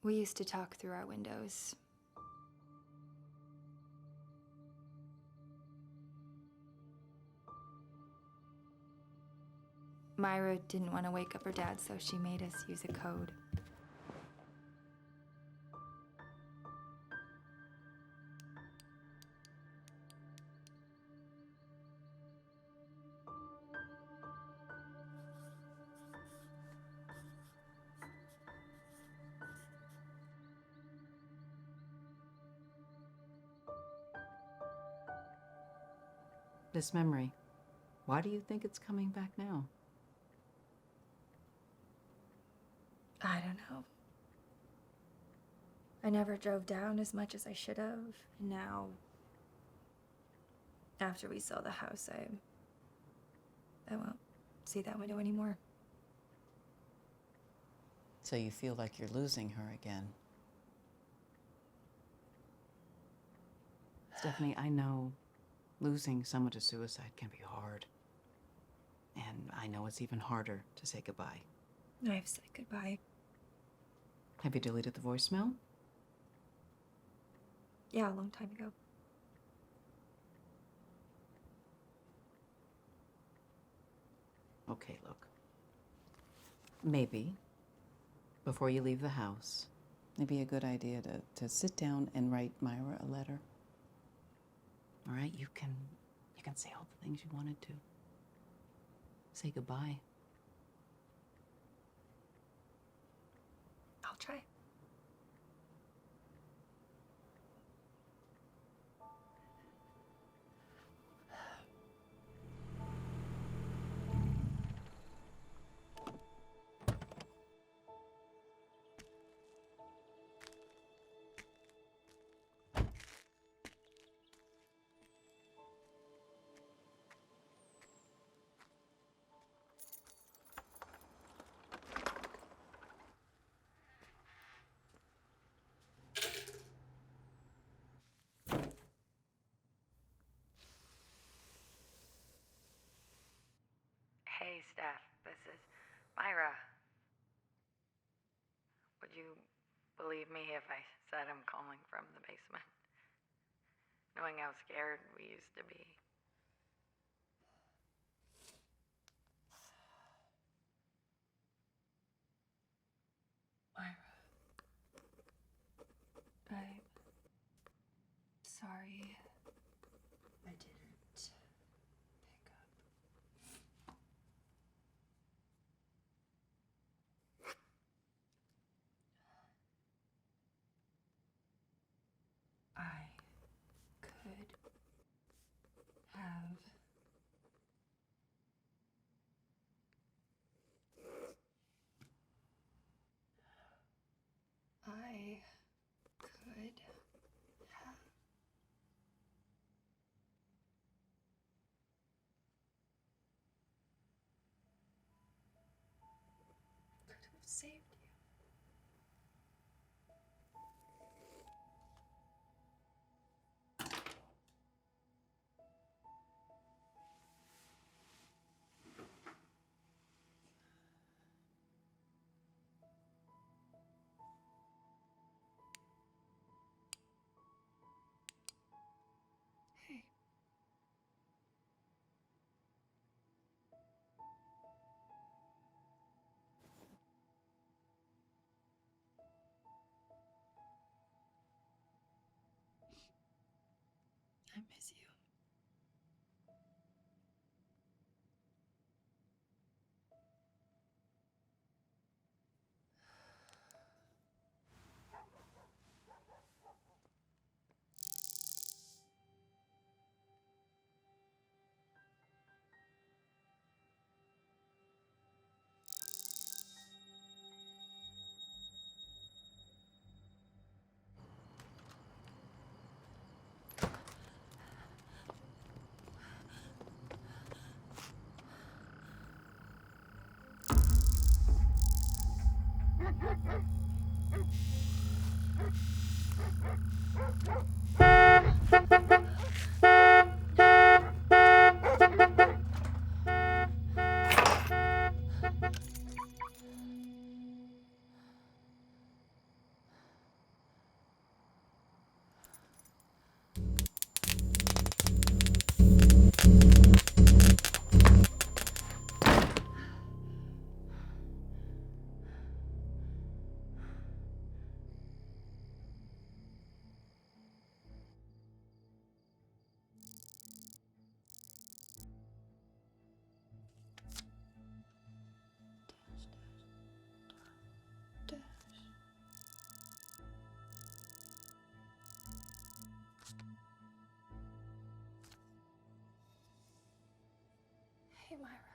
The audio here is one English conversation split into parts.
We used to talk through our windows. Myra didn't want to wake up her dad, so she made us use a code. This memory, why do you think it's coming back now? I don't know. I never drove down as much as I should have, and now, after we sell the house, I won't see that window anymore. So you feel like you're losing her again. Stephanie, I know losing someone to suicide can be hard. And I know it's even harder to say goodbye. I've said goodbye. Have you deleted the voicemail? Yeah, a long time ago. Okay, look. Maybe, before you leave the house, it'd be a good idea to sit down and write Myra a letter. All right? You can say all the things you wanted to. Say goodbye. I'll try. Hey, Steph, this is Myra. Would you believe me if I said I'm calling from the basement? Knowing how scared we used to be. Myra. I'm sorry. I didn't pick up. I could have. I could have. Could have saved you. Hey. okay, Myra.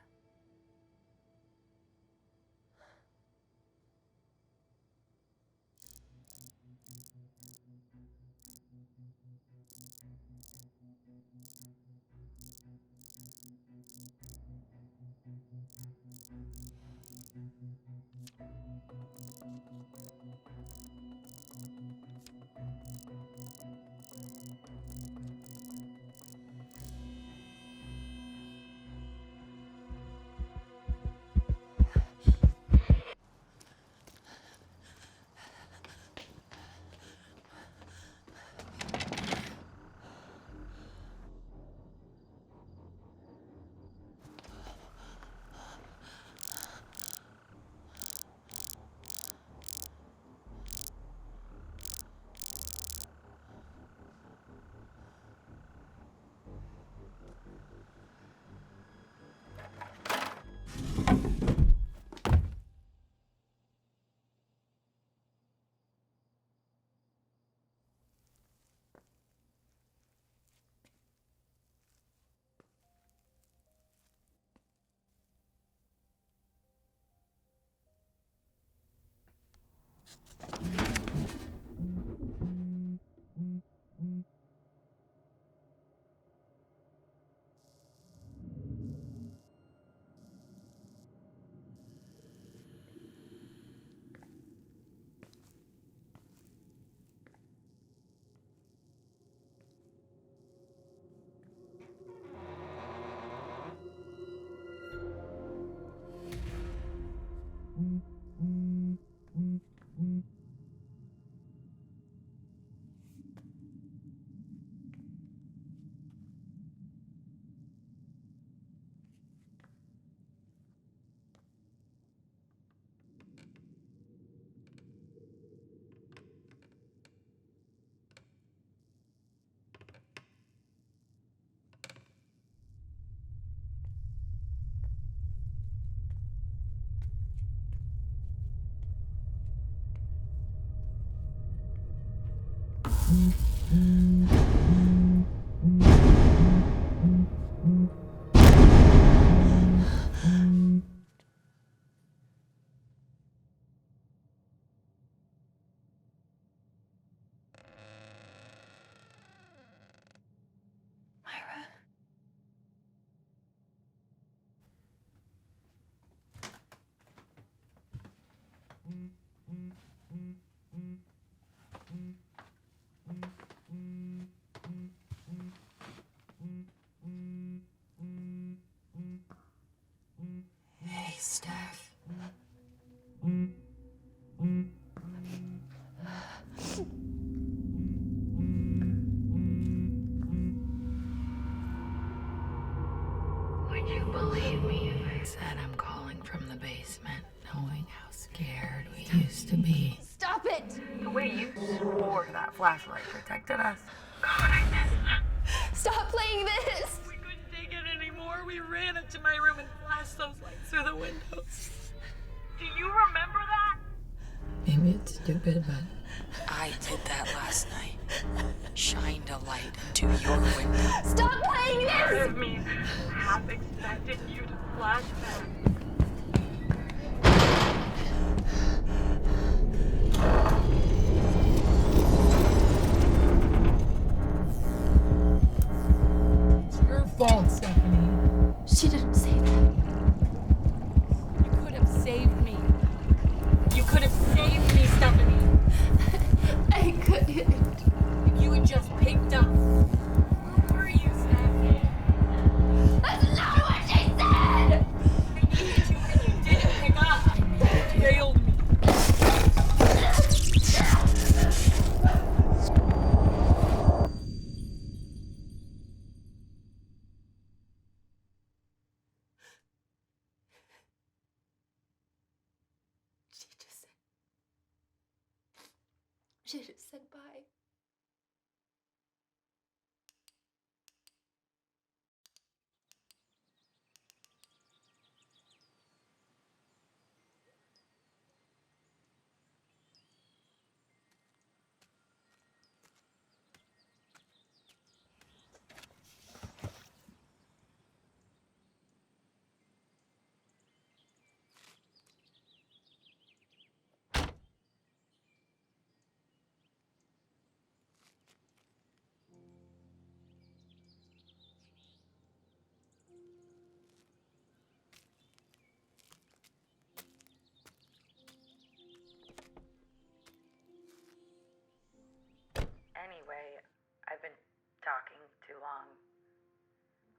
Myra. Hey, Steph. Would you believe me if I said I'm calling from the basement, knowing how scared we used to be? Stop it! The way you swore that flashlight protected us. God, I miss that. Stop playing this! We couldn't take it anymore. We ran into my room and flashed those lights through the windows. Do you remember that? Maybe it's stupid, but I did that last night. Shined a light into your window. Stop playing Part this! of me half expected you to flash back. it's your fault, Stephanie. She didn't say that. You could have saved me. You could have saved me, Stephanie. I couldn't. If you had just picked up. Where were you, Stephanie? That's not what she said! I needed you and you didn't pick up. You failed me. She just said bye.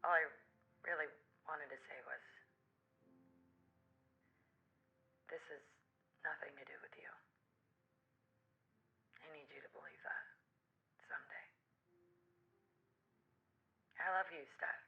All I really wanted to say was, this has nothing to do with you. I need you to believe that someday. I love you, Steph.